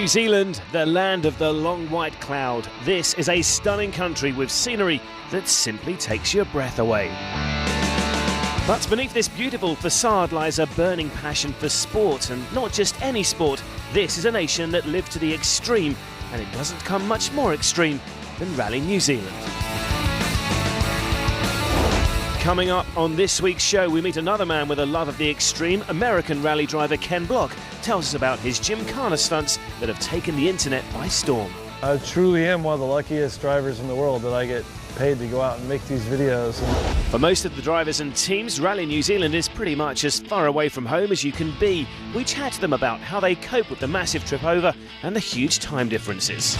New Zealand, the land of the long white cloud. This is a stunning country with scenery that simply takes your breath away. But beneath this beautiful facade lies a burning passion for sport, and not just any sport. This is a nation that lived to the extreme, and it doesn't come much more extreme than Rally New Zealand. Coming up on this week's show, we meet another man with a love of the extreme. American rally driver Ken Block tells us about his gymkhana stunts that have taken the internet by storm. I truly am one of the luckiest drivers in the world that I get paid to go out and make these videos. For most of the drivers and teams, Rally New Zealand is pretty much as far away from home as you can be. We chat to them about how they cope with the massive trip over and the huge time differences.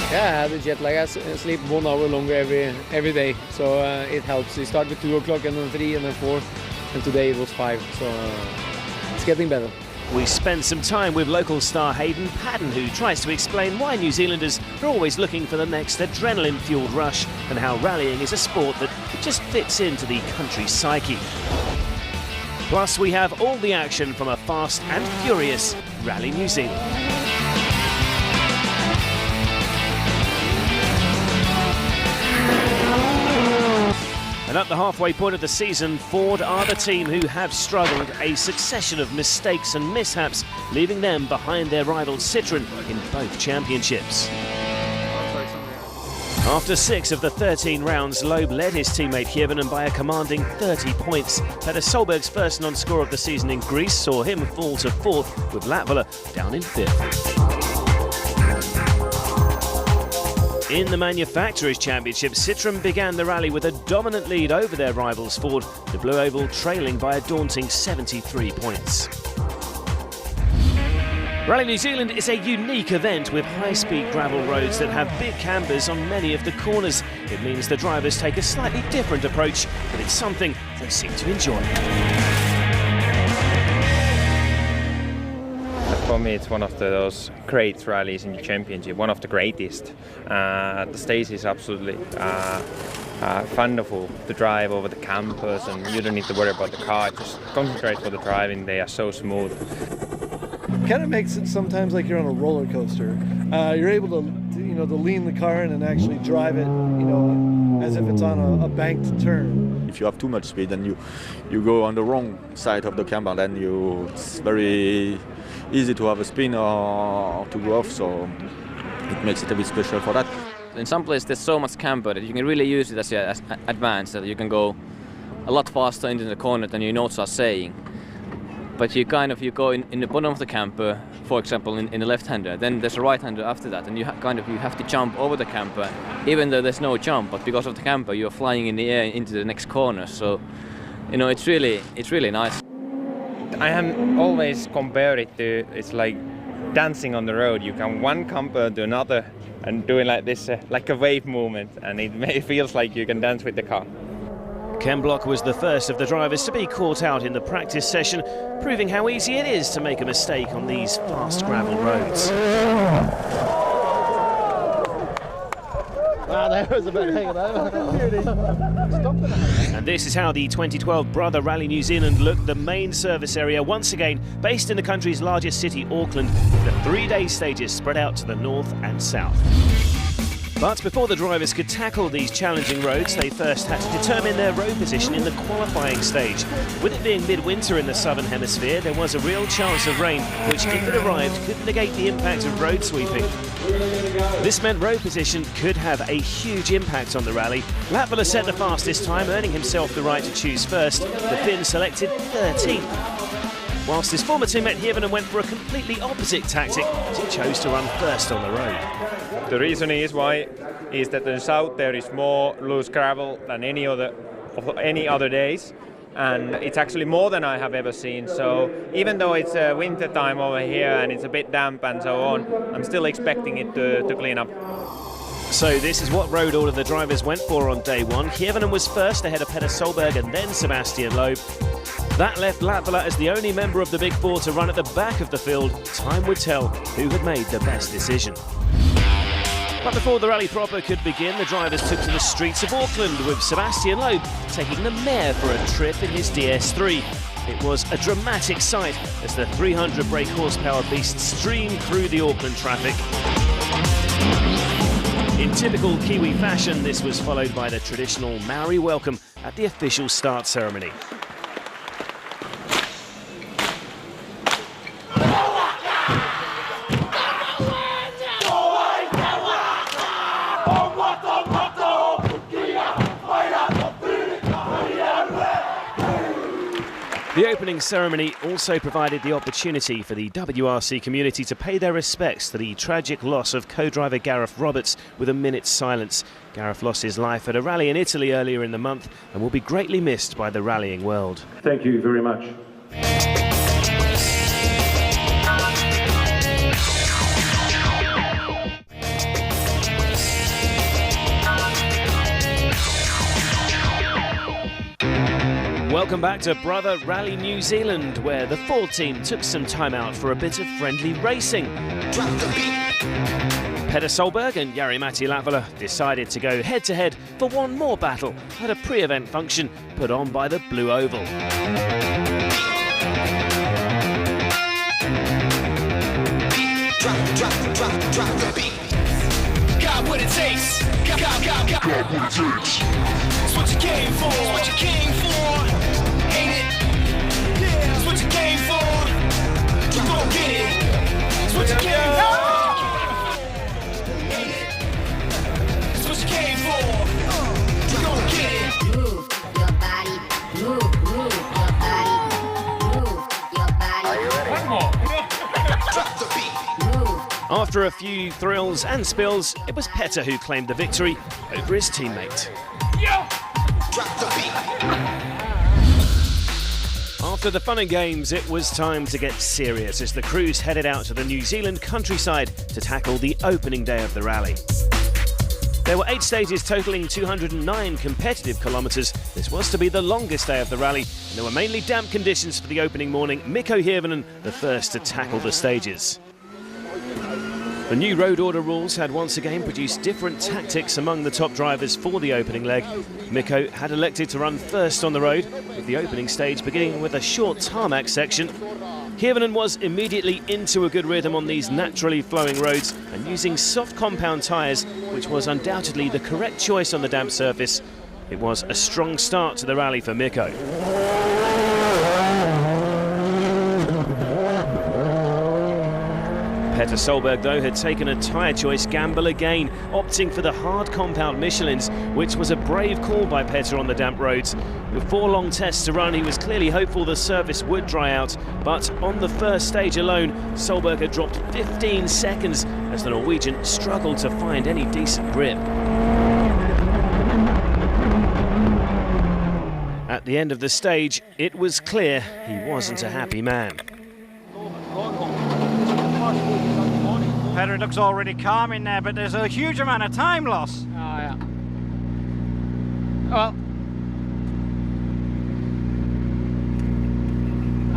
Yeah, I had a jet lag. I sleep 1 hour longer every day, so it helps. You start with 2 o'clock and then 3 and then 4, and today it was 5, so it's getting better. We spend some time with local star Hayden Padden, who tries to explain why New Zealanders are always looking for the next adrenaline-fueled rush and how rallying is a sport that just fits into the country's psyche. Plus, we have all the action from a fast and furious Rally New Zealand. And at the halfway point of the season, Ford are the team who have struggled, a succession of mistakes and mishaps, leaving them behind their rival Citroën in both championships. After 6 of the 13 rounds, Loeb led his teammate Hirvonen by a commanding 30 points. Peter Solberg's first non-score of the season in Greece saw him fall to 4th, with Latvala down in 5th. In the Manufacturers' Championship, Citroën began the rally with a dominant lead over their rivals Ford, the Blue Oval trailing by a daunting 73 points. Rally New Zealand is a unique event with high-speed gravel roads that have big cambers on many of the corners. It means the drivers take a slightly different approach, but it's something they seem to enjoy. For me, it's one of those great rallies in the championship, one of the greatest. The stage is absolutely wonderful to drive over the campers, and you don't need to worry about the car. Just concentrate for the driving. They are so smooth. It kind of makes it sometimes like you're on a roller coaster. You're able to lean the car in and actually drive it, as if it's on a banked turn. If you have too much speed and you go on the wrong side of the camber, then it's very easy to have a spin or to go off, so it makes it a bit special for that. In some places there's so much camber that you can really use it as advanced, that you can go a lot faster into the corner than your notes are saying. But you go in the bottom of the camper, for example in the left-hander, then there's a right-hander after that, and you have to jump over the camper, even though there's no jump, but because of the camper you're flying in the air into the next corner, so it's really nice. I have always compared it to, it's like dancing on the road. You come one camper to another and doing like this, like a wave movement, and it feels like you can dance with the car. Ken Block was the first of the drivers to be caught out in the practice session, proving how easy it is to make a mistake on these fast gravel roads. Wow, that was a bit hang And this is how the 2012 Brother Rally New Zealand looked. The main service area, once again based in the country's largest city, Auckland, with the 3-day stages spread out to the north and south. But before the drivers could tackle these challenging roads, they first had to determine their road position in the qualifying stage. With it being midwinter in the southern hemisphere, there was a real chance of rain, which, if it arrived, could negate the impact of road sweeping. This meant road position could have a huge impact on the rally. Latvala set the fastest time, earning himself the right to choose first. The Finn selected 13th. Whilst his former teammate Hirvonen went for a completely opposite tactic, as he chose to run first on the road. The reason is that in the south there is more loose gravel than any other days, and it's actually more than I have ever seen. So even though it's winter time over here and it's a bit damp and so on, I'm still expecting it to clean up. So this is what road order the drivers went for on day one. Hirvonen was first ahead of Peter Solberg and then Sebastian Loeb. That left Latvala as the only member of the Big Four to run at the back of the field. Time would tell who had made the best decision. But before the rally proper could begin, the drivers took to the streets of Auckland, with Sebastian Loeb taking the mare for a trip in his DS3. It was a dramatic sight as the 300 brake horsepower beast streamed through the Auckland traffic. In typical Kiwi fashion, this was followed by the traditional Maori welcome at the official start ceremony. The opening ceremony also provided the opportunity for the WRC community to pay their respects to the tragic loss of co-driver Gareth Roberts with a minute's silence. Gareth lost his life at a rally in Italy earlier in the month and will be greatly missed by the rallying world. Thank you very much. Welcome back to Brother Rally New Zealand, where the Ford team took some time out for a bit of friendly racing. Petter Solberg and Jari-Matti Latvala decided to go head-to-head for one more battle at a pre-event function put on by the Blue Oval. Drop the beat. Got what it takes. Got what it takes. It's what you came for. It's what you came for. Ain't it? Yeah. It's what you came for. You gon' get it. It's what you came for. Ain't it? It's what you came for. You gon' get it. Move your body. Move your body. Move your body. Are you ready? Drop the beat. After a few thrills and spills, it was Petter who claimed the victory over his teammate. Drop the beat. After the fun and games, it was time to get serious as the crews headed out to the New Zealand countryside to tackle the opening day of the rally. There were 8 stages totalling 209 competitive kilometres. This was to be the longest day of the rally, and there were mainly damp conditions for the opening morning. Mikko Hirvonen, the first to tackle the stages. The new road order rules had once again produced different tactics among the top drivers for the opening leg. Mikko had elected to run first on the road, with the opening stage beginning with a short tarmac section. Hirvonen was immediately into a good rhythm on these naturally flowing roads and using soft compound tyres, which was undoubtedly the correct choice on the damp surface. It was a strong start to the rally for Mikko. Petter Solberg, though, had taken a tyre choice gamble again, opting for the hard compound Michelins, which was a brave call by Petter on the damp roads. With 4 long tests to run, he was clearly hopeful the surface would dry out, but on the first stage alone, Solberg had dropped 15 seconds as the Norwegian struggled to find any decent grip. At the end of the stage, it was clear he wasn't a happy man. Petter looks already calm in there, but there's a huge amount of time loss. Oh, yeah. Well,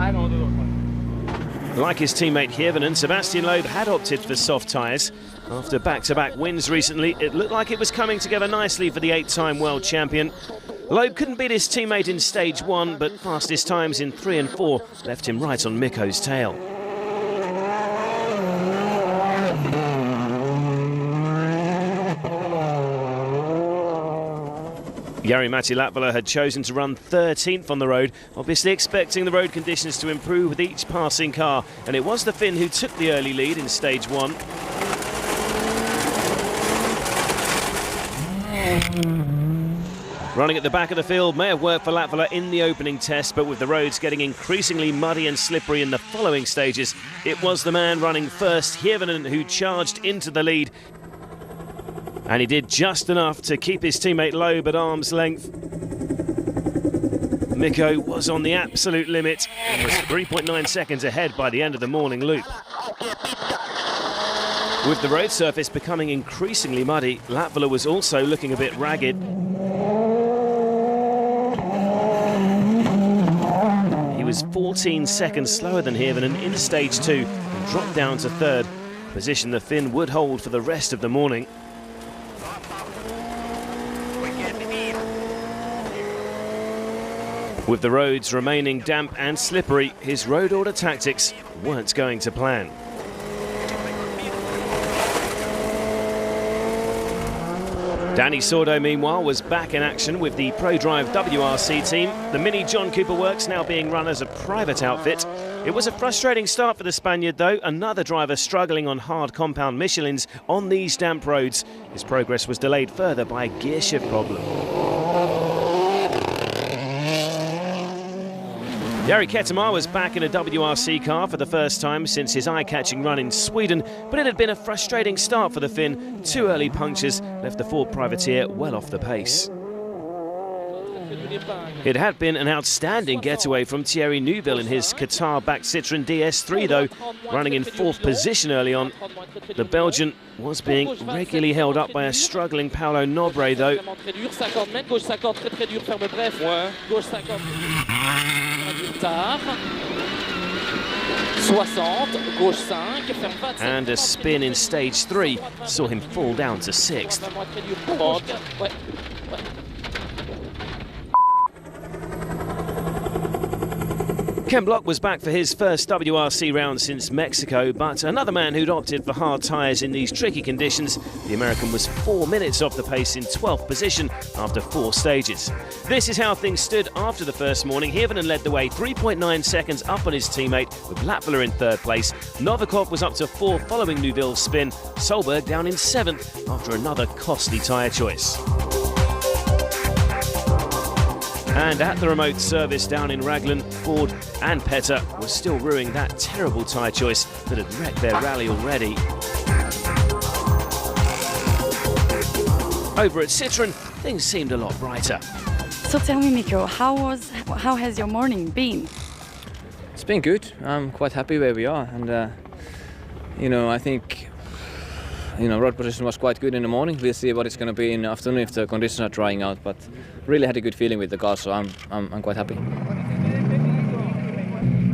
I don't know. Like his teammate Hirvonen, Sebastian Loeb had opted for soft tyres. After back-to-back wins recently, it looked like it was coming together nicely for the 8-time world champion. Loeb couldn't beat his teammate in stage 1, but fastest times in 3 and 4 left him right on Mikko's tail. Jari-Matti Latvala had chosen to run 13th on the road, obviously expecting the road conditions to improve with each passing car, and it was the Finn who took the early lead in stage 1. Running at the back of the field may have worked for Latvala in the opening test, but with the roads getting increasingly muddy and slippery in the following stages, it was the man running first, Hirvonen, who charged into the lead. And he did just enough to keep his teammate Loeb at arm's length. Mikko was on the absolute limit and was 3.9 seconds ahead by the end of the morning loop. With the road surface becoming increasingly muddy, Latvala was also looking a bit ragged. He was 14 seconds slower than Hirvonen in stage 2 and dropped down to 3rd, a position the Finn would hold for the rest of the morning. With the roads remaining damp and slippery, his road order tactics weren't going to plan. Danny Sordo, meanwhile, was back in action with the ProDrive WRC team. The Mini John Cooper Works now being run as a private outfit. It was a frustrating start for the Spaniard, though. Another driver struggling on hard compound Michelins on these damp roads. His progress was delayed further by a gear shift problem. Jari Kettemar was back in a WRC car for the first time since his eye-catching run in Sweden, but it had been a frustrating start for the Finn. 2 early punctures left the Ford privateer well off the pace. It had been an outstanding getaway from Thierry Neuville in his Qatar-backed Citroën DS3, though, running in 4th position early on. The Belgian was being regularly held up by a struggling Paolo Nobre, though. And a spin in stage 3 saw him fall down to 6th. Ken Block was back for his first WRC round since Mexico, but another man who'd opted for hard tyres in these tricky conditions. The American was 4 minutes off the pace in 12th position after 4 stages. This is how things stood after the first morning. Hirvonen led the way 3.9 seconds up on his teammate, with Latvala in 3rd place. Novikov was up to 4th following Neuville's spin. Solberg down in 7th after another costly tyre choice. And at the remote service down in Raglan, Ford and Petter were still ruining that terrible tyre choice that had wrecked their rally already. Over at Citroën, things seemed a lot brighter. So tell me, Mikko, how has your morning been? It's been good. I'm quite happy where we are, and I think road position was quite good in the morning. We'll see what it's going to be in the afternoon if the conditions are drying out, but really had a good feeling with the car, so I'm quite happy.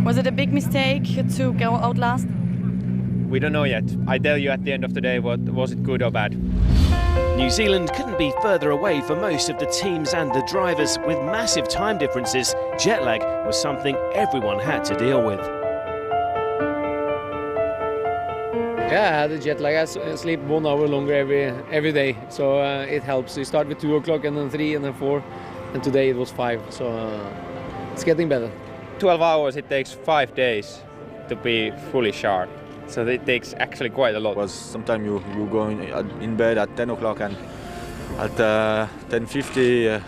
Was it a big mistake to go out last? We don't know yet. I tell you at the end of the day, was it good or bad? New Zealand couldn't be further away for most of the teams and the drivers. With massive time differences, jet lag was something everyone had to deal with. Yeah, I had a jet lag. I sleep 1 hour longer every day, so it helps. You start with 2 o'clock and then 3 and then 4, and today it was 5, so it's getting better. 12 hours, it takes 5 days to be fully sharp, so it takes actually quite a lot. Sometimes you go in bed at 10 o'clock and at 10:50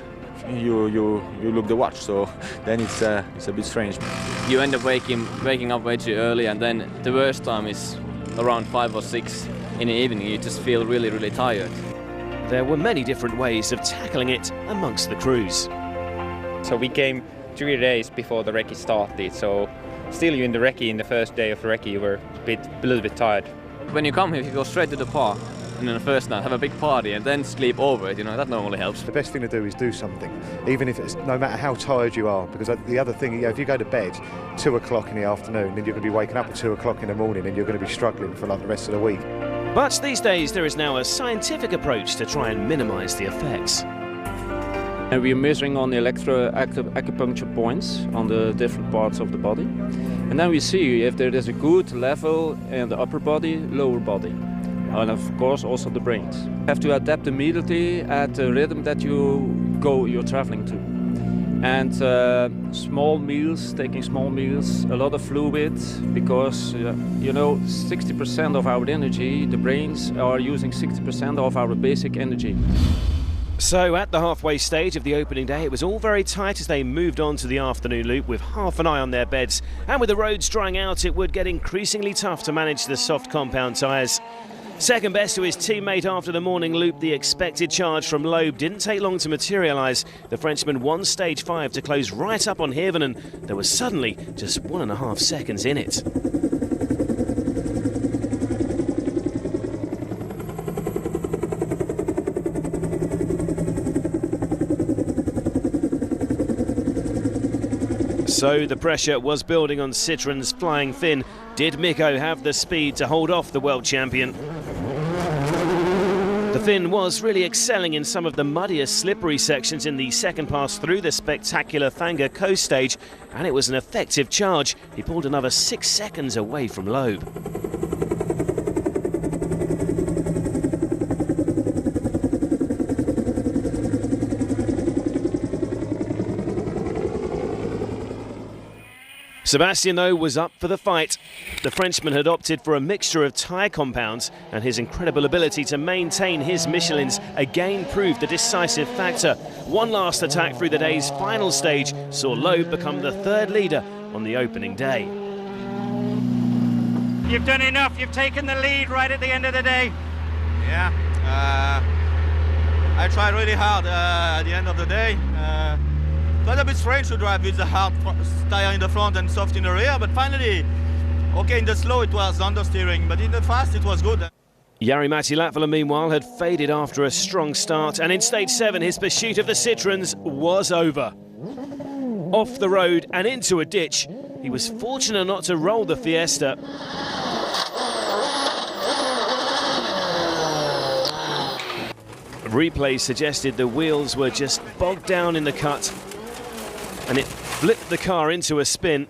you look the watch, so then it's a bit strange. You end up waking up way too early, and then the worst time is around 5 or 6 in the evening. You just feel really, really tired. There were many different ways of tackling it amongst the crews. So we came 3 days before the recce started, so still you in the recce, in the first day of the recce, you were a little bit tired. When you come here, you go straight to the park, and then the first night have a big party and then sleep over it, that normally helps. The best thing to do is do something, even if it's no matter how tired you are, because the other thing, if you go to bed 2 o'clock in the afternoon, then you're going to be waking up at 2 o'clock in the morning and you're going to be struggling for like the rest of the week. But these days there is now a scientific approach to try and minimise the effects. And we're measuring on the acupuncture points on the different parts of the body. And then we see if there is a good level in the upper body, lower body. And of course also the brains. You have to adapt immediately at the rhythm that you're traveling to. And taking small meals, a lot of fluid, because 60% of our energy, the brains are using 60% of our basic energy. So at the halfway stage of the opening day, it was all very tight as they moved on to the afternoon loop with half an eye on their beds. And with the roads drying out, it would get increasingly tough to manage the soft compound tyres. Second best to his teammate after the morning loop, the expected charge from Loeb didn't take long to materialise. The Frenchman won stage 5 to close right up on Hirvonen. There was suddenly just 1.5 seconds in it. So the pressure was building on Citroën's flying Finn. Did Mikko have the speed to hold off the world champion? The The Finn was really excelling in some of the muddiest, slippery sections in the second pass through the spectacular Thanga coast stage, and it was an effective charge. He pulled another 6 seconds away from Loeb. Sebastian, though, was up for the fight. The Frenchman had opted for a mixture of tyre compounds, and his incredible ability to maintain his Michelins again proved the decisive factor. One last attack through the day's final stage saw Loeb become the third leader on the opening day. You've done enough. You've taken the lead right at the end of the day. Yeah, I tried really hard at the end of the day. It was a bit strange to drive with the hard tyre in the front and soft in the rear, but finally, okay, in the slow it was understeering, but in the fast it was good. Jari-Matti Latvala, meanwhile, had faded after a strong start, and in stage 7 his pursuit of the Citroens was over. Off the road and into a ditch, he was fortunate not to roll the Fiesta. Replay suggested the wheels were just bogged down in the cut, and it flipped the car into a spin.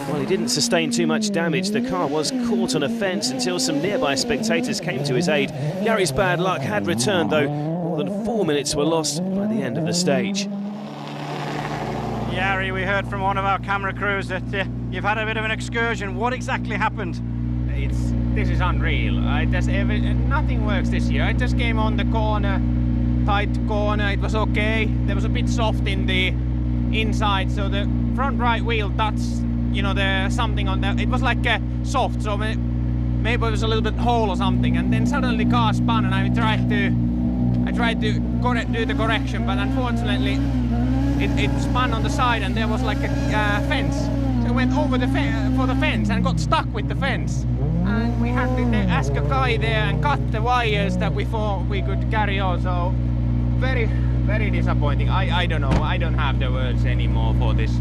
While he didn't sustain too much damage, the car was caught on a fence until some nearby spectators came to his aid. Jari's bad luck had returned, though. More than 4 minutes were lost by the end of the stage. Jari, we heard from one of our camera crews that you've had a bit of an excursion. What exactly happened? This is unreal. Nothing works this year. I just came on the corner, tight corner. It was okay. There was a bit soft in the inside, so the front right wheel touched, there's something on there. It was like soft, so maybe it was a little bit hole or something. And then suddenly the car spun, and I tried to do the correction, but unfortunately it spun on the side, and there was like a fence. So I went over for the fence and got stuck with the fence. And we had to ask a guy there and cut the wires that we thought we could carry on. So very, very disappointing. I don't know. I don't have the words anymore for this.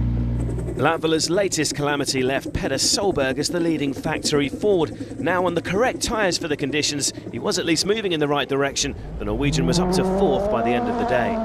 Latvala's latest calamity left Petter Solberg as the leading factory Ford. Now on the correct tyres for the conditions, he was at least moving in the right direction. The Norwegian was up to 4th by the end of the day.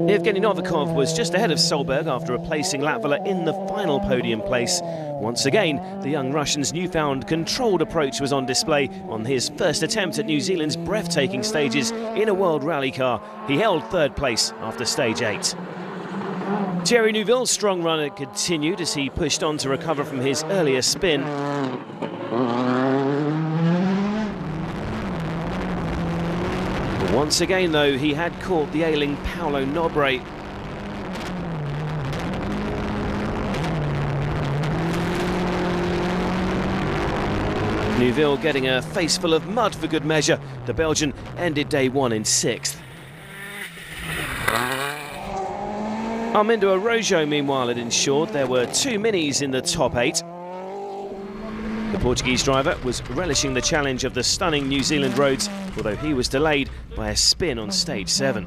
Evgeny Novikov was just ahead of Solberg after replacing Latvala in the final podium place. Once again, the young Russian's newfound controlled approach was on display on his first attempt at New Zealand's breathtaking stages in a World Rally car. He held 3rd place after stage 8. Thierry Neuville's strong run had continued as he pushed on to recover from his earlier spin. Once again, though, he had caught the ailing Paolo Nobre. Neuville getting a face full of mud for good measure. The Belgian ended day 1 in 6th. Armindo Araujo, meanwhile, had ensured there were 2 minis in the top 8. The Portuguese driver was relishing the challenge of the stunning New Zealand roads, although he was delayed by a spin on stage 7.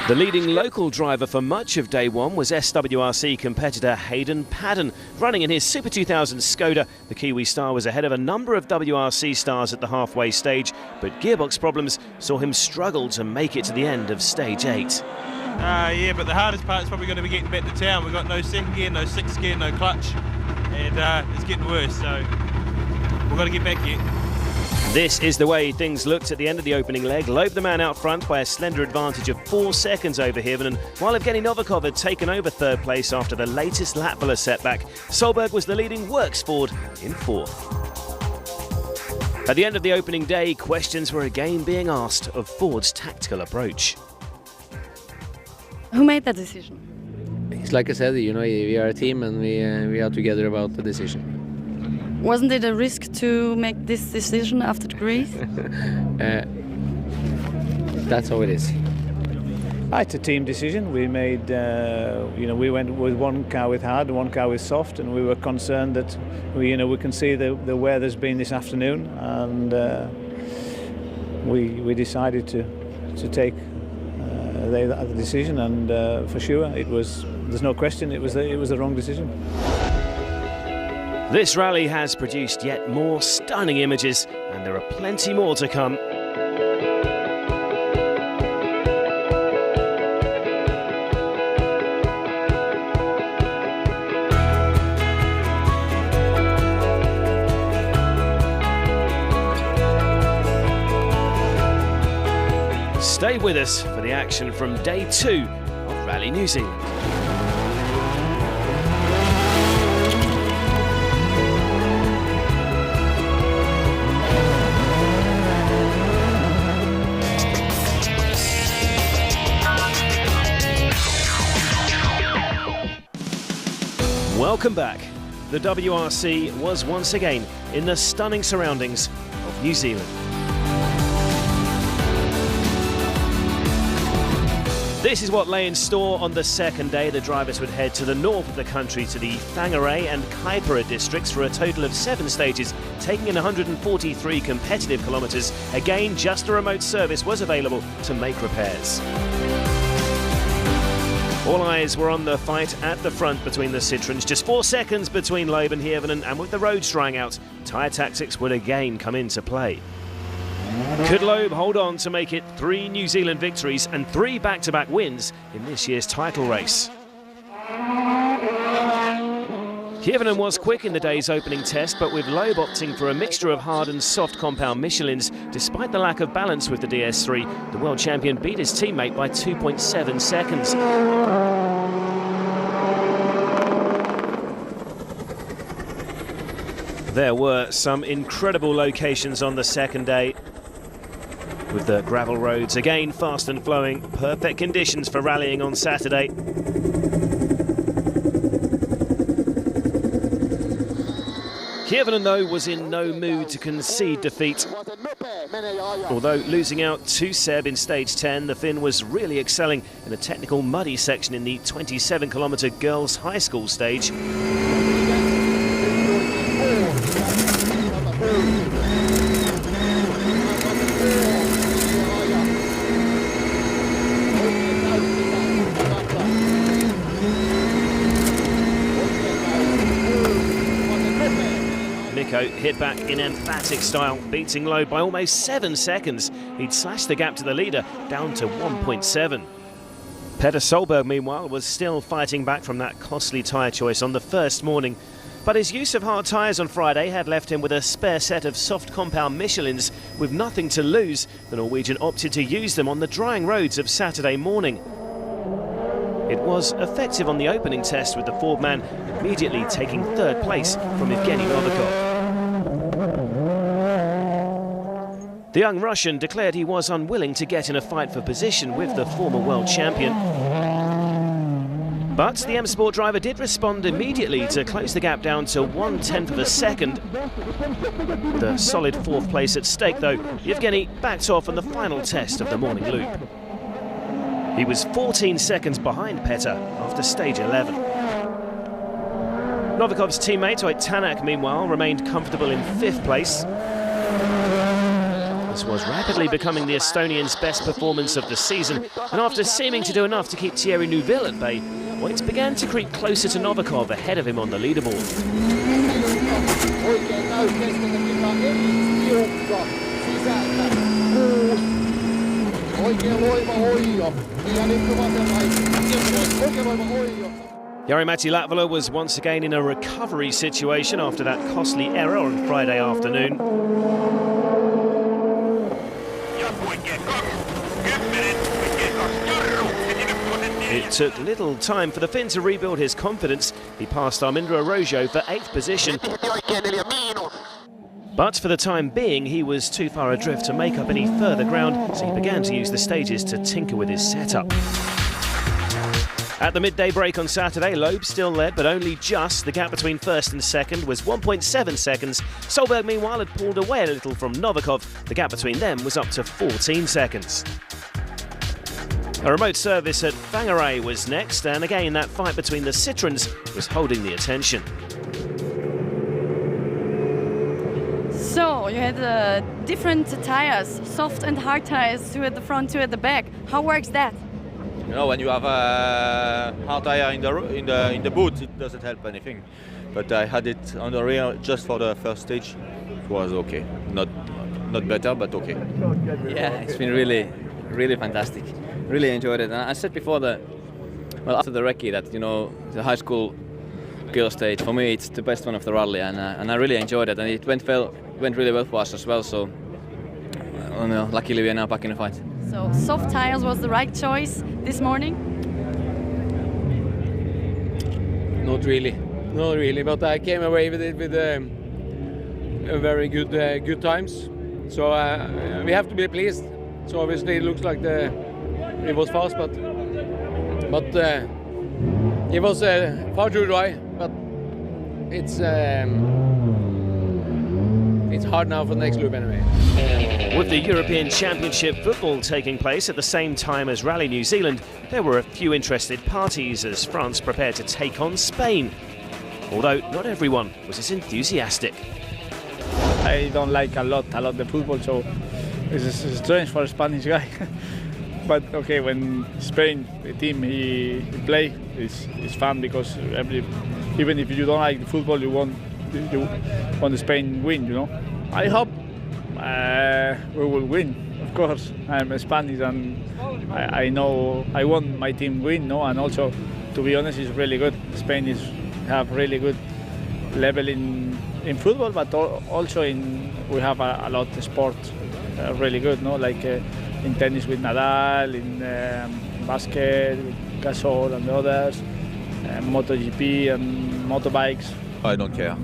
The leading local driver for much of day 1 was SWRC competitor Hayden Padden. Running in his Super 2000 Skoda, the Kiwi star was ahead of a number of WRC stars at the halfway stage, but gearbox problems saw him struggle to make it to the end of stage 8. Yeah, but the hardest part is probably going to be getting back to town. We've got no 2nd gear, no 6th gear, no clutch, and it's getting worse, so we've got to get back here. This is the way things looked at the end of the opening leg. Loeb the man out front by a slender advantage of 4 seconds over Hirvonen, while Evgeny Novikov had taken over 3rd place after the latest Latvala setback. Solberg was the leading works Ford in 4th. At the end of the opening day, questions were again being asked of Ford's tactical approach. Who made that decision? It's like I said, we are a team and we are together about the decision. Wasn't it a risk to make this decision after the race? That's how it is. It's a team decision. We made, we went with one car with hard, one car with soft, and we were concerned that we can see the weather's been this afternoon, and we decided to take the decision, and for sure there's no question it was the wrong decision. This rally has produced yet more stunning images, and there are plenty more to come. Stay with us for the action from day 2 of Rally New Zealand. Welcome back. The WRC was once again in the stunning surroundings of New Zealand. This is what lay in store on the second day. The drivers would head to the north of the country to the Whangarei and Kaipara districts for a total of 7 stages, taking in 143 competitive kilometres. Again, just a remote service was available to make repairs. All eyes were on the fight at the front between the Citroens. Just 4 seconds between Loeb and Hirvonen, and with the roads drying out, tyre tactics would again come into play. Could Loeb hold on to make it 3 New Zealand victories and 3 back-to-back wins in this year's title race? Hirvonen was quick in the day's opening test, but with Loeb opting for a mixture of hard and soft compound Michelins. Despite the lack of balance with the DS3, the world champion beat his teammate by 2.7 seconds. There were some incredible locations on the second day, with the gravel roads again fast and flowing. Perfect conditions for rallying on Saturday. Hirvonen, though, was in no mood to concede defeat. Although losing out to Seb in stage 10, the Finn was really excelling in a technical muddy section in the 27-kilometre girls' high school stage. Hit back in emphatic style, beating Loeb by almost 7 seconds. He'd slashed the gap to the leader down to 1.7. Petter Solberg, meanwhile, was still fighting back from that costly tyre choice on the first morning. But his use of hard tyres on Friday had left him with a spare set of soft compound Michelins. With nothing to lose, the Norwegian opted to use them on the drying roads of Saturday morning. It was effective on the opening test, with the Ford man immediately taking 3rd place from Evgeny Novikov. The young Russian declared he was unwilling to get in a fight for position with the former world champion. But the M Sport driver did respond immediately to close the gap down to 1/10 of a second. The solid 4th place at stake, though, Evgeny backed off on the final test of the morning loop. He was 14 seconds behind Petter after stage 11. Novikov's teammate, Oit Tanak, meanwhile, remained comfortable in 5th place. This was rapidly becoming the Estonian's best performance of the season, and after seeming to do enough to keep Thierry Neuville at bay, Oit began to creep closer to Novikov ahead of him on the leaderboard. Jari-Matti Latvala was once again in a recovery situation after that costly error on Friday afternoon. It took little time for the Finn to rebuild his confidence. He passed Armindo Arrojo for 8th position. But for the time being, he was too far adrift to make up any further ground, so he began to use the stages to tinker with his setup. At the midday break on Saturday, Loeb still led, but only just. The gap between 1st and 2nd was 1.7 seconds. Solberg, meanwhile, had pulled away a little from Novikov. The gap between them was up to 14 seconds. A remote service at Whangarei was next, and again that fight between the Citroens was holding the attention. So you had different tires, soft and hard tires, two at the front, two at the back. How works that? You know, when you have a hard tire in the boot, it doesn't help anything. But I had it on the rear just for the first stage. It was okay, not better, but okay. Yeah, it's been really fantastic. Really enjoyed it. And I said before that, well, after the recce, that the high school girl stage for me it's the best one of the rally, and I really enjoyed it, and it went really well for us as well. So, luckily we are now back in the fight. So soft tires was the right choice this morning? Not really, but I came away with it with a very good times. So we have to be pleased. So obviously it looks like it was fast, but it was far too dry. But it's hard now for the next loop anyway. With the European Championship football taking place at the same time as Rally New Zealand, there were a few interested parties as France prepared to take on Spain. Although not everyone was as enthusiastic. I don't like a lot the football, so it's strange for a Spanish guy. But okay, when Spain, the team he play, it's fun because even if you don't like the football, you want the Spain win. I hope we will win. Of course, I'm Spanish and I know I want my team win. And also, to be honest, it's really good. Spain have really good level in football, but also we have a lot of sport really good. Like in tennis with Nadal, in basket with Gasol and the others, MotoGP and motorbikes. I don't care.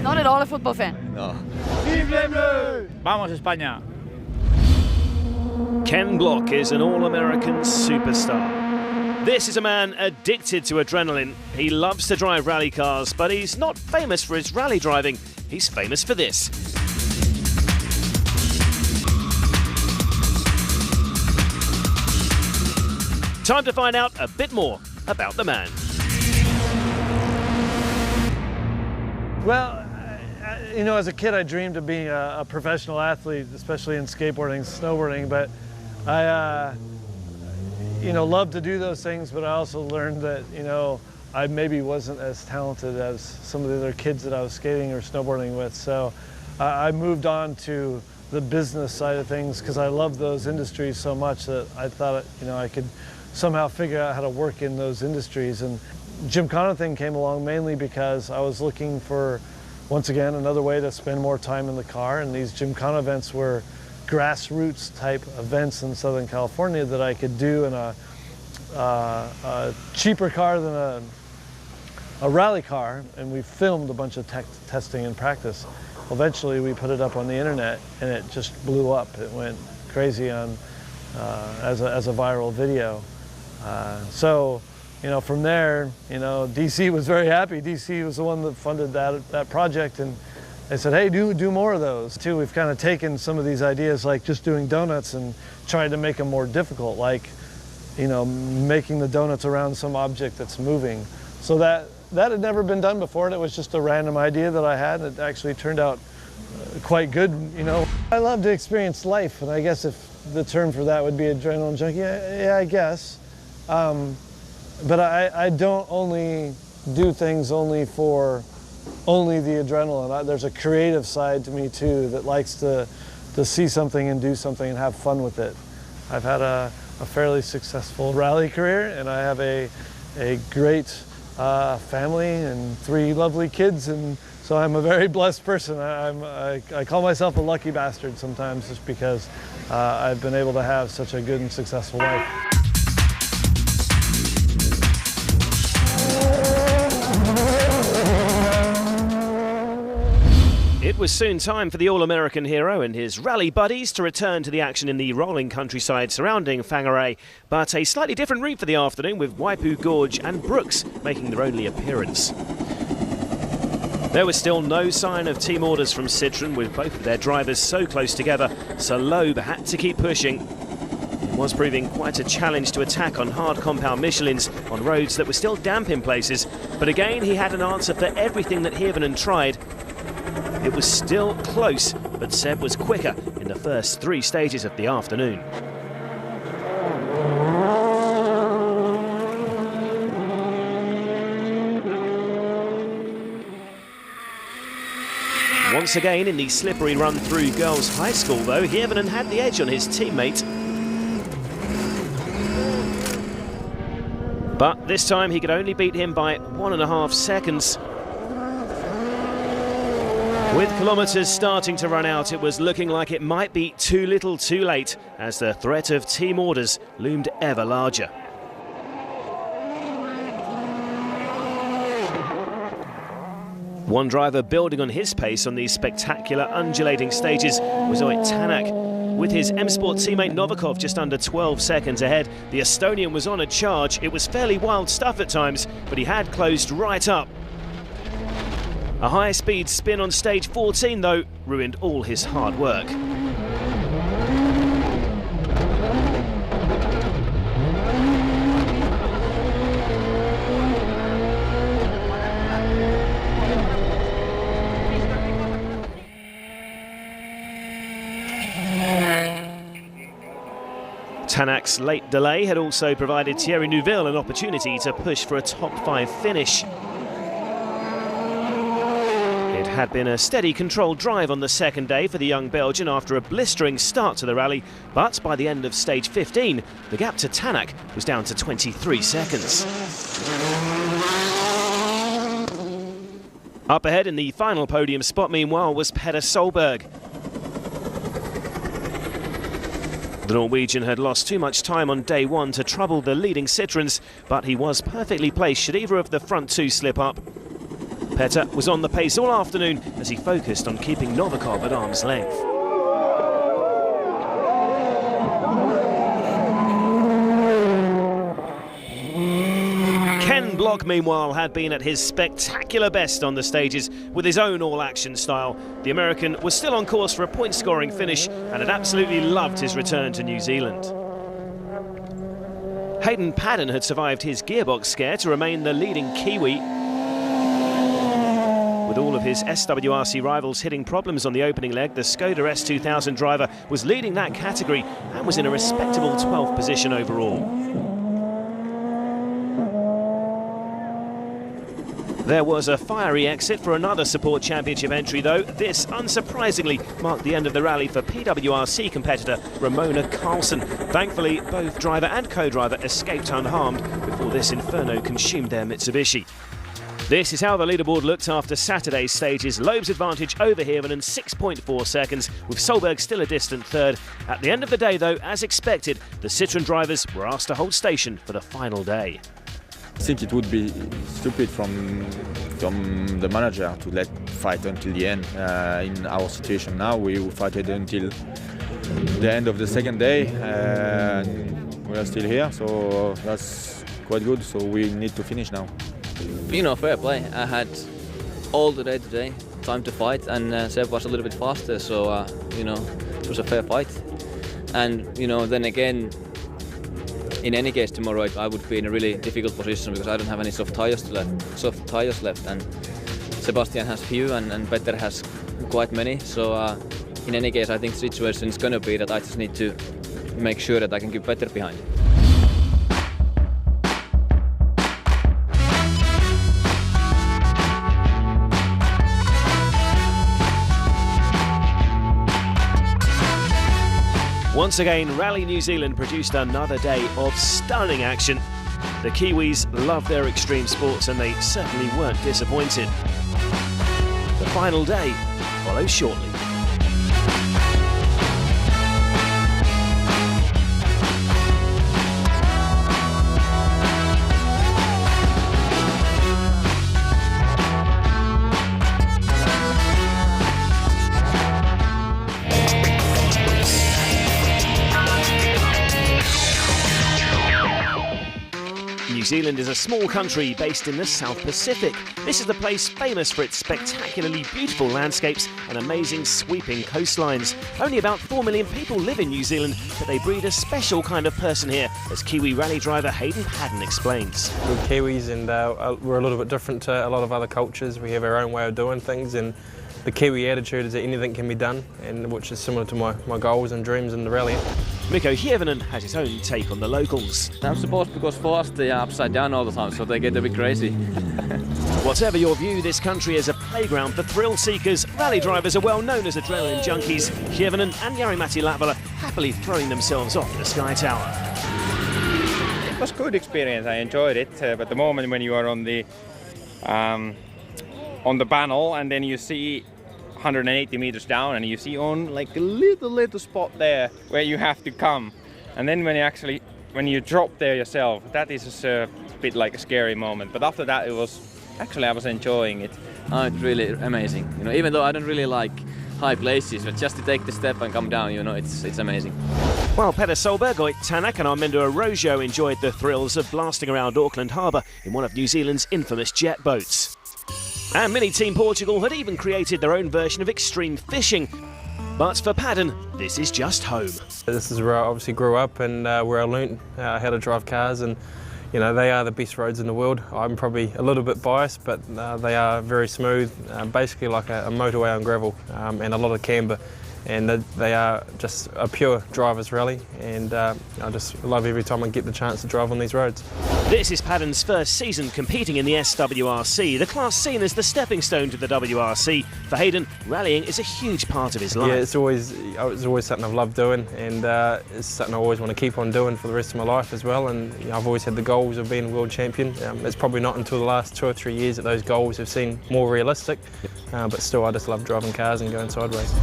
Not at all a football fan? No. Vive les Bleus! Vamos España! Ken Block is an All-American superstar. This is a man addicted to adrenaline. He loves to drive rally cars, but he's not famous for his rally driving. He's famous for this. Time to find out a bit more about the man. Well, as a kid I dreamed of being a professional athlete, especially in skateboarding, snowboarding, but I loved to do those things, but I also learned that, I maybe wasn't as talented as some of the other kids that I was skating or snowboarding with. So I moved on to the business side of things because I love those industries so much that I thought, I could somehow figure out how to work in those industries. And Gymkhana thing came along mainly because I was looking for, once again, another way to spend more time in the car. And these Gymkhana events were grassroots type events in Southern California that I could do in a cheaper car than a rally car, and we filmed a bunch of testing and practice. Eventually we put it up on the internet and it just blew up. It went crazy on as a viral video. So from there, DC was very happy. DC was the one that funded that project, and they said, hey, do more of those too. We've kind of taken some of these ideas like just doing donuts and tried to make them more difficult, like making the donuts around some object that's moving. So that had never been done before, and it was just a random idea that I had, and it actually turned out quite good. I love to experience life, and I guess if the term for that would be adrenaline junkie, yeah, I guess. But I don't only do things only for the adrenaline. There's a creative side to me too that likes to see something and do something and have fun with it. I've had a fairly successful rally career, and I have a great family and 3 lovely kids, and so I'm a very blessed person. I call myself a lucky bastard sometimes just because I've been able to have such a good and successful life. It was soon time for the All-American hero and his rally buddies to return to the action in the rolling countryside surrounding Whangarei, but a slightly different route for the afternoon, with Waipu Gorge and Brooks making their only appearance. There was still no sign of team orders from Citroen, with both of their drivers so close together, so Loeb had to keep pushing. was proving quite a challenge to attack on hard compound Michelins on roads that were still damp in places. But again, he had an answer for everything that Hirvonen tried. It was still close, but Seb was quicker in the first 3 stages of the afternoon. Once again in the slippery run through girls' high school, though, Hirvonen had the edge on his teammate. But this time he could only beat him by 1.5 seconds. With kilometres starting to run out, it was looking like it might be too little too late as the threat of team orders loomed ever larger. One driver building on his pace on these spectacular undulating stages was Oyt Tänak. With his M-Sport teammate Novikov just under 12 seconds ahead, the Estonian was on a charge. It was fairly wild stuff at times, but he had closed right up. A high-speed spin on stage 14, though, ruined all his hard work. Tänak's late delay had also provided Thierry Neuville an opportunity to push for a top 5 finish. It had been a steady, controlled drive on the second day for the young Belgian after a blistering start to the rally, but by the end of stage 15, the gap to Tänak was down to 23 seconds. Up ahead in the final podium spot, meanwhile, was Peder Solberg. The Norwegian had lost too much time on day 1 to trouble the leading Citroens, but he was perfectly placed should either of the front 2 slip up. Petter was on the pace all afternoon as he focused on keeping Novikov at arm's length. Ken Block, meanwhile, had been at his spectacular best on the stages with his own all-action style. The American was still on course for a point-scoring finish and had absolutely loved his return to New Zealand. Hayden Paddon had survived his gearbox scare to remain the leading Kiwi. With all of his SWRC rivals hitting problems on the opening leg, the Skoda S2000 driver was leading that category and was in a respectable 12th position overall. There was a fiery exit for another Support Championship entry, though. This, unsurprisingly, marked the end of the rally for PWRC competitor Ramona Carlson. Thankfully, both driver and co-driver escaped unharmed before this inferno consumed their Mitsubishi. This is how the leaderboard looked after Saturday's stages. Loeb's advantage over Hirvonen, 6.4 seconds, with Solberg still a distant third. At the end of the day, though, as expected, the Citroën drivers were asked to hold station for the final day. I think it would be stupid from the manager to let fight until the end. In our situation now, we will fight it until the end of the second day, and we are still here, so that's quite good. So we need to finish now. You know, fair play. I had all the day today, time to fight, and Seb was a little bit faster, so you know, it was a fair fight. And you know, then again, in any case tomorrow I would be in a really difficult position because I don't have any soft tires left, and Sebastian has few and Petter has quite many. So in any case, I think the situation is going to be that I just need to make sure that I can keep Petter behind. Once again, Rally New Zealand produced another day of stunning action. The Kiwis love their extreme sports and they certainly weren't disappointed. The final day follows shortly. New Zealand is a small country based in the South Pacific. This is the place famous for its spectacularly beautiful landscapes and amazing sweeping coastlines. Only about 4 million people live in New Zealand, but they breed a special kind of person here, as Kiwi rally driver Hayden Padden explains. We're Kiwis and we're a little bit different to a lot of other cultures. We have our own way of doing things, and the Kiwi attitude is that anything can be done, and which is similar to my goals and dreams in the rally. Mikko Hirvonen has his own take on the locals. I'm supposed, because for us they are upside down all the time, so they get a bit crazy. Whatever your view, this country is a playground for thrill seekers. Rally drivers are well known as adrenaline junkies. Hirvonen and Jari-Matti Latvala happily throwing themselves off the Sky Tower. It was a good experience, I enjoyed it, but the moment when you are on the panel and then you see 180 meters down and you see on like a little spot there where you have to come, and then when you drop there yourself, that is a bit like a scary moment. But after that, I was enjoying it. Oh, it's really amazing. You know, even though I don't really like high places, but just to take the step and come down, you know, it's amazing. While Petter Solberg, Oit Tanak and Armando Arrojo enjoyed the thrills of blasting around Auckland Harbour in one of New Zealand's infamous jet boats. And Mini Team Portugal had even created their own version of extreme fishing. But for Padden, this is just home. This is where I obviously grew up and where I learnt how to drive cars, and you know, they are the best roads in the world. I'm probably a little bit biased, but they are very smooth, basically like a motorway on gravel, and a lot of camber. And they are just a pure driver's rally, and I just love every time I get the chance to drive on these roads. This is Padden's first season competing in the SWRC, the class seen as the stepping stone to the WRC. For Hayden, rallying is a huge part of his life. Yeah, it's always something I've loved doing, and it's something I always want to keep on doing for the rest of my life as well. And you know, I've always had the goals of being world champion. It's probably not until the last 2 or 3 years that those goals have seemed more realistic, but still I just love driving cars and going sideways.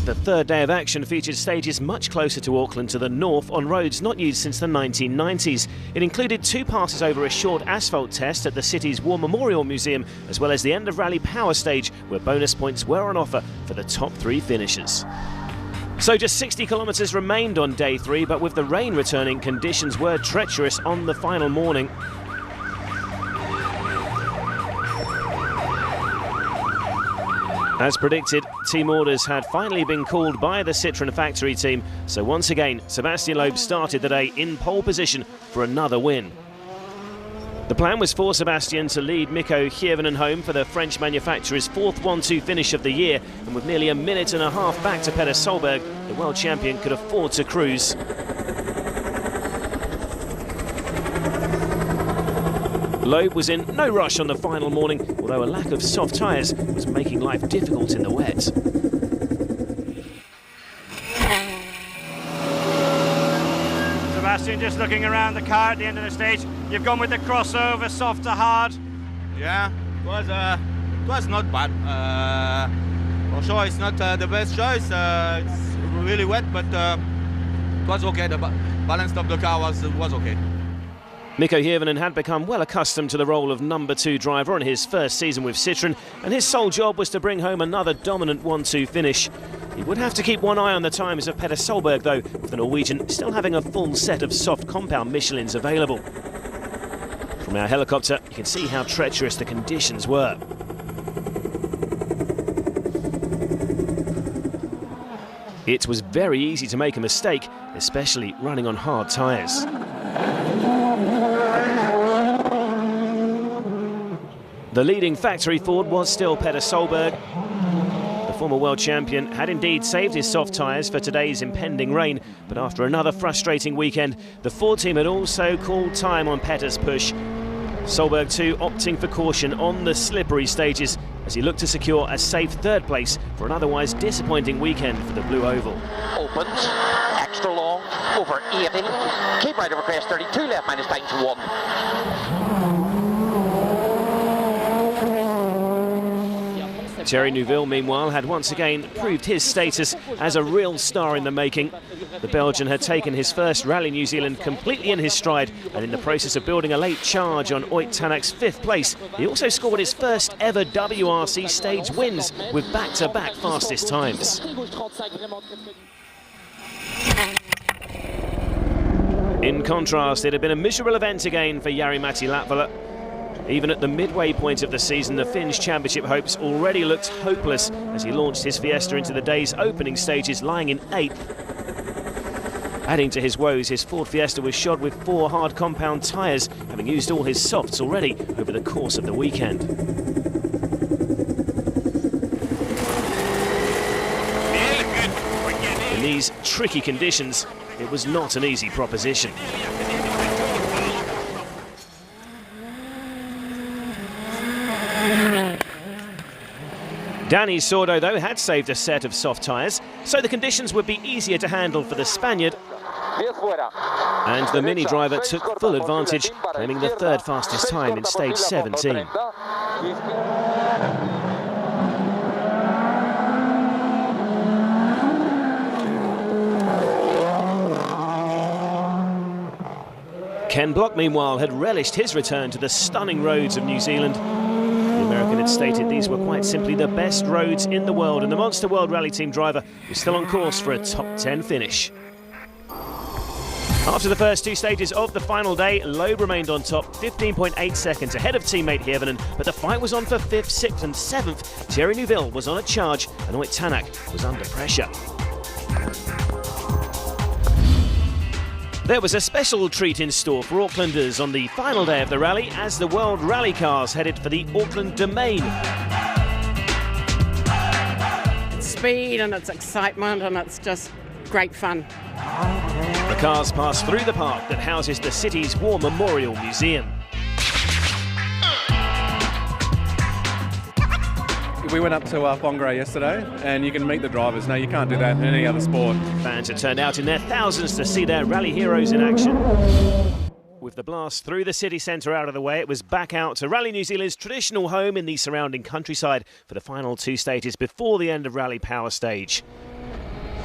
The third day of action featured stages much closer to Auckland to the north on roads not used since the 1990s. It included 2 passes over a short asphalt test at the city's War Memorial Museum, as well as the end of rally power stage, where bonus points were on offer for the top 3 finishers. So just 60 kilometres remained on day 3, but with the rain returning, conditions were treacherous on the final morning. As predicted, team orders had finally been called by the Citroën factory team, so once again, Sebastian Loeb started the day in pole position for another win. The plan was for Sebastian to lead Mikko Hirvonen home for the French manufacturer's 4th 1-2 finish of the year, and with nearly a minute and a half back to Petter Solberg, the world champion could afford to cruise. Loeb was in no rush on the final morning, although a lack of soft tyres was making life difficult in the wet. Sebastian just looking around the car at the end of the stage. You've gone with the crossover, soft to hard. Yeah, it was not bad. For sure, it's not the best choice. It's really wet, but it was okay. The balance of the car was okay. Mikko Hirvonen had become well accustomed to the role of number 2 driver on his first season with Citroën, and his sole job was to bring home another dominant 1-2 finish. He would have to keep one eye on the times of Petter Solberg though, with the Norwegian still having a full set of soft compound Michelins available. From our helicopter, you can see how treacherous the conditions were. It was very easy to make a mistake, especially running on hard tyres. The leading factory Ford was still Petter Solberg. The former world champion had indeed saved his soft tyres for today's impending rain, but after another frustrating weekend, the Ford team had also called time on Petter's push. Solberg too opting for caution on the slippery stages as he looked to secure a safe 3rd place for an otherwise disappointing weekend for the Blue Oval. Opens, extra long, over 80, keep right over crest 32, left minus times 1. Thierry Neuville, meanwhile, had once again proved his status as a real star in the making. The Belgian had taken his first Rally New Zealand completely in his stride, and in the process of building a late charge on Oit Tanak's 5th place, he also scored his first ever WRC stage wins with back-to-back fastest times. In contrast, it had been a miserable event again for Jari-Matti Latvala. Even at the midway point of the season, the Finns championship hopes already looked hopeless as he launched his Fiesta into the day's opening stages, lying in 8th. Adding to his woes, his Ford Fiesta was shod with 4 hard compound tyres, having used all his softs already over the course of the weekend. In these tricky conditions, it was not an easy proposition. Danny Sordo, though, had saved a set of soft tyres, so the conditions would be easier to handle for the Spaniard. And the Mini driver took full advantage, claiming the 3rd fastest time in stage 17. Ken Block, meanwhile, had relished his return to the stunning roads of New Zealand. The American had stated these were quite simply the best roads in the world, and the Monster World Rally Team driver was still on course for a top 10 finish. After the first 2 stages of the final day, Loeb remained on top, 15.8 seconds ahead of teammate Hirvonen, but the fight was on for 5th, 6th and 7th. Thierry Neuville was on a charge and Oit Tanak was under pressure. There was a special treat in store for Aucklanders on the final day of the rally as the World Rally cars headed for the Auckland Domain. It's speed and it's excitement and it's just great fun. The cars pass through the park that houses the city's War Memorial Museum. We went up to Whangarei yesterday and you can meet the drivers. No, you can't do that in any other sport. Fans had turned out in their thousands to see their rally heroes in action. With the blast through the city centre out of the way, it was back out to Rally New Zealand's traditional home in the surrounding countryside for the final 2 stages before the end of Rally Power Stage.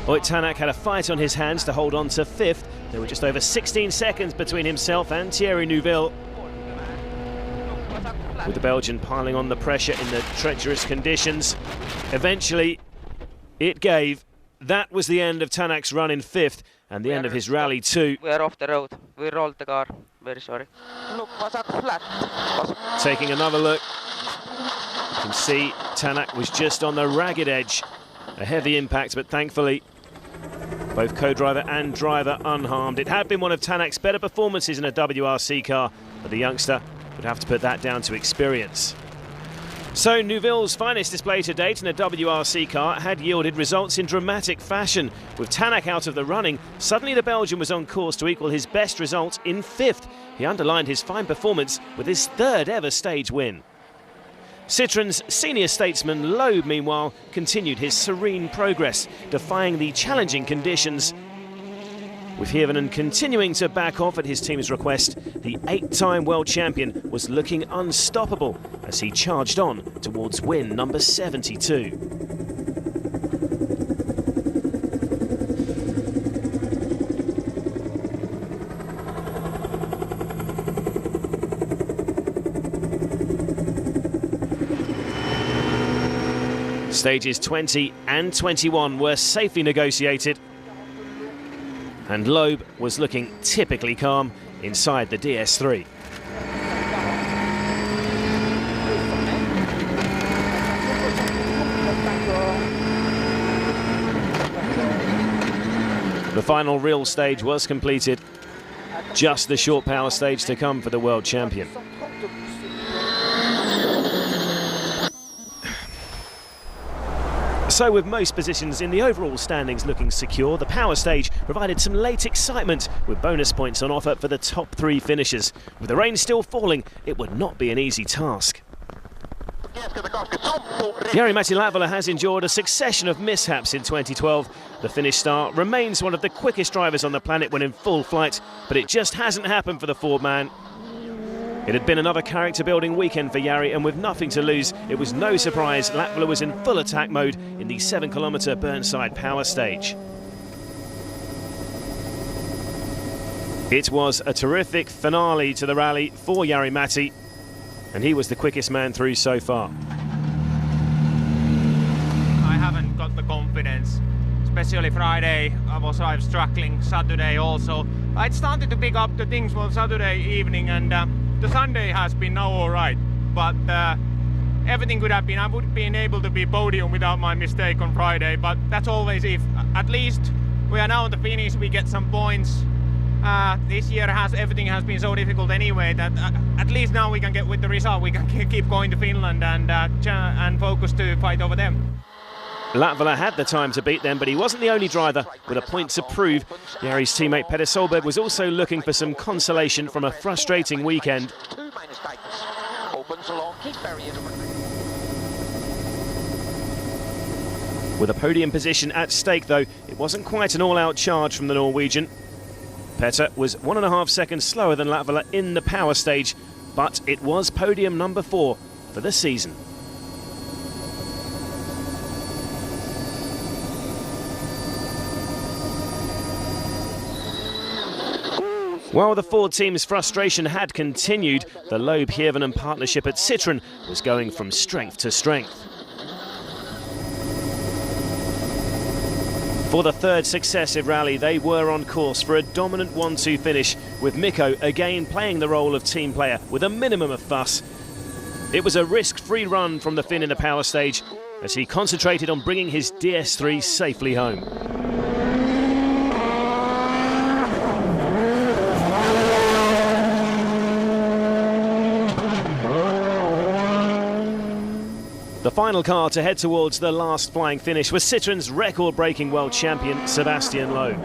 Oit Tanak had a fight on his hands to hold on to 5th. There were just over 16 seconds between himself and Thierry Neuville. With the Belgian piling on the pressure in the treacherous conditions, eventually it gave. That was the end of Tanak's run in 5th and the end of his rally too. We are off the road. We rolled the car. Very sorry. Look, was that flat? Taking another look, you can see Tanak was just on the ragged edge. A heavy impact, but thankfully both co-driver and driver unharmed. It had been one of Tanak's better performances in a WRC car, but the youngster would have to put that down to experience. So Neuville's finest display to date in a WRC car had yielded results in dramatic fashion. With Tanak out of the running, suddenly the Belgian was on course to equal his best result in 5th. He underlined his fine performance with his 3rd ever stage win. Citroën's senior statesman Loeb, meanwhile, continued his serene progress, defying the challenging conditions. With Hirvonen continuing to back off at his team's request, the 8-time world champion was looking unstoppable as he charged on towards win number 72. Stages 20 and 21 were safely negotiated, and Loeb was looking typically calm inside the DS3. The final real stage was completed, just the short power stage to come for the world champion. So with most positions in the overall standings looking secure, the power stage provided some late excitement with bonus points on offer for the top 3 finishers. With the rain still falling, it would not be an easy task. Jari-Matti Latvala has endured a succession of mishaps in 2012. The Finnish star remains one of the quickest drivers on the planet when in full flight, but it just hasn't happened for the Ford man. It had been another character-building weekend for Jari, and with nothing to lose, it was no surprise Latvala was in full attack mode in the 7-kilometre Burnside power stage. It was a terrific finale to the rally for Jari-Matti, and he was the quickest man through so far. I haven't got the confidence, especially Friday. I was struggling, Saturday also. I started to pick up the things on Saturday evening, and the Sunday has been now all right. But everything could have been. I would have been able to be podium without my mistake on Friday. But that's always if. At least we are now on the finish. We get some points. This year everything has been so difficult anyway that at least now we can get with the result. We can keep going to Finland and focus to fight over them. Latvala had the time to beat them, but he wasn't the only driver with a point to prove. Jari's teammate Peter Solberg was also looking for some consolation from a frustrating weekend. With a podium position at stake though, it wasn't quite an all-out charge from the Norwegian. Petter was 1.5 seconds slower than Latvala in the power stage, but it was podium number 4 for the season. While the Ford team's frustration had continued, the Loeb-Hirvonen partnership at Citroën was going from strength to strength. For the third successive rally, they were on course for a dominant 1-2 finish, with Mikko again playing the role of team player with a minimum of fuss. It was a risk-free run from the Finn in the power stage as he concentrated on bringing his DS3 safely home. The final car to head towards the last flying finish was Citroën's record-breaking world champion, Sebastian Loeb.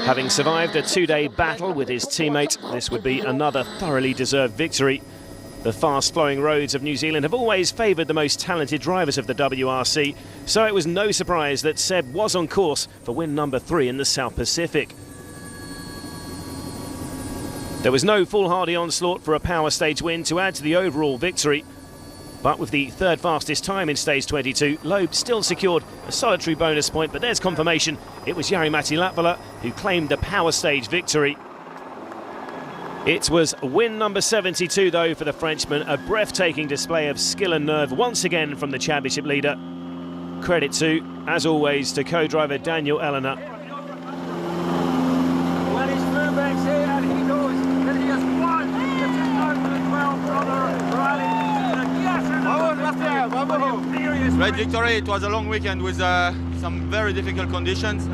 Having survived a 2-day battle with his teammate, this would be another thoroughly deserved victory. The fast-flowing roads of New Zealand have always favoured the most talented drivers of the WRC, so it was no surprise that Seb was on course for win number 3 in the South Pacific. There was no foolhardy onslaught for a power stage win to add to the overall victory. But with the third fastest time in stage 22, Loeb still secured a solitary bonus point, but there's confirmation it was Jari-Matti Latvala who claimed the power stage victory. It was win number 72 though for the Frenchman, a breathtaking display of skill and nerve once again from the championship leader. Credit to, as always, to co-driver Daniel Elena. When he's through back here and he knows that he has won the 2012 Brother Rally. Great victory. It was a long weekend with some very difficult conditions.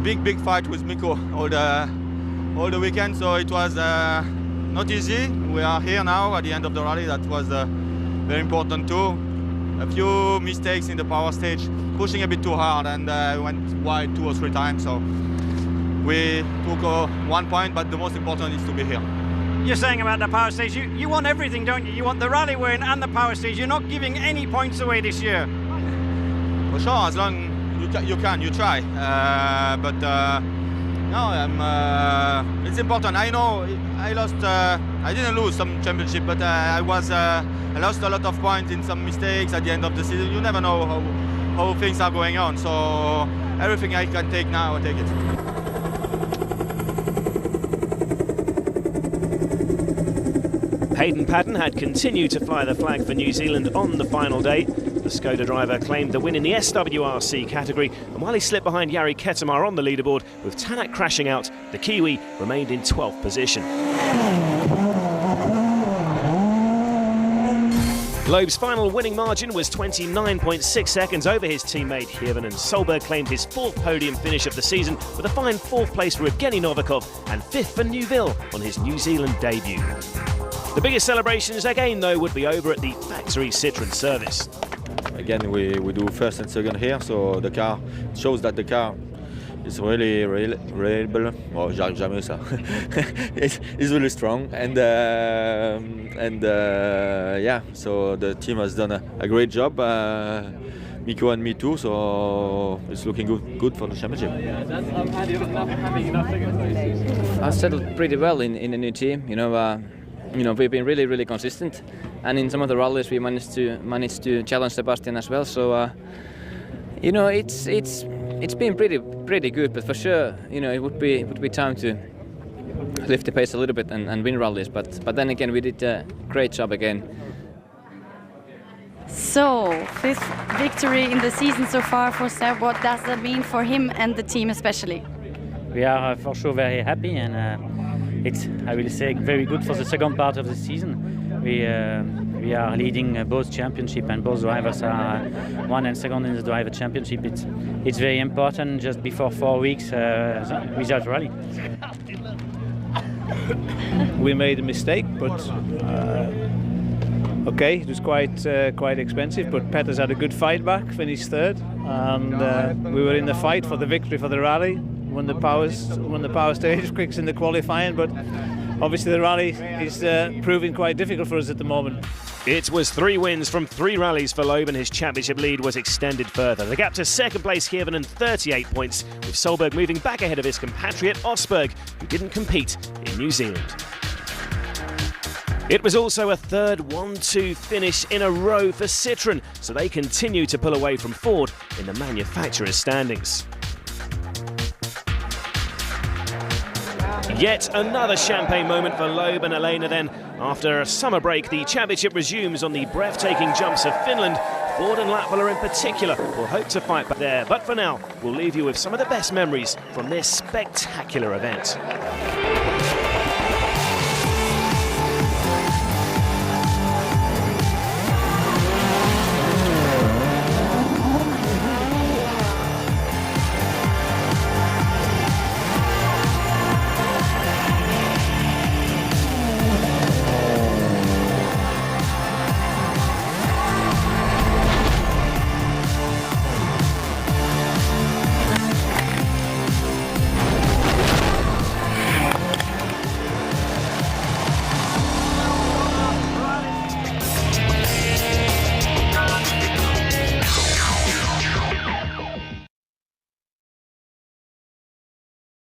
Big fight with Mikko all the weekend, so it was not easy. We are here now at the end of the rally. That was very important too. A few mistakes in the power stage, pushing a bit too hard, and went wide 2 or 3 times. So we took 1 point, but the most important is to be here. You're saying about the power stage, you want everything, don't you? You want the rally win and the power stage. You're not giving any points away this year. For sure, as long you can, you try. But no, it's important. I know I lost. I didn't lose some championship, but I lost a lot of points in some mistakes at the end of the season. You never know how things are going on. So everything I can take now, I take it. Hayden Paddon had continued to fly the flag for New Zealand on the final day. The Skoda driver claimed the win in the SWRC category, and while he slipped behind Jari Ketamar on the leaderboard, with Tanak crashing out, the Kiwi remained in 12th position. Loeb's final winning margin was 29.6 seconds over his teammate Hirvonen, and Solberg claimed his 4th podium finish of the season with a fine 4th place for Evgeny Novikov and 5th for Neuville on his New Zealand debut. The biggest celebrations again though would be over at the factory Citroën service. Again we do first and second here, so the car shows that the car is really reliable. Oh, j'arrive jamais ça. It's really strong, and yeah, so the team has done a great job. Mikko and me too, so it's looking good for the championship. I settled pretty well in the new team. You know, we've been really consistent, and in some of the rallies we managed to challenge Sebastian as well. So you know, it's been pretty good, but for sure, you know, it would be time to lift the pace a little bit and win rallies. But then again, we did a great job again. So, 5th victory in the season so far for Seb. What does that mean for him and the team especially? We are for sure very happy, and it's, I will say, very good for the second part of the season. We are leading both championship, and both drivers are 1 and 2nd in the driver championship. It's very important just before 4 weeks without rally. We made a mistake, but okay, it was quite expensive. But Peters had a good fight back, finished 3rd, and we were in the fight for the victory for the rally. Won the power stage quicks in the qualifying, but obviously the rally is proving quite difficult for us at the moment. It was 3 wins from 3 rallies for Loeb, and his championship lead was extended further. The gap to 2nd place Hirvonen, 38 points, with Solberg moving back ahead of his compatriot Osberg, who didn't compete in New Zealand. It was also a 3rd 1-2 finish in a row for Citroën, so they continue to pull away from Ford in the manufacturer's standings. Yet another champagne moment for Loeb and Elena then. After a summer break, the championship resumes on the breathtaking jumps of Finland. Ford and Latvala in particular will hope to fight back there. But for now, we'll leave you with some of the best memories from this spectacular event.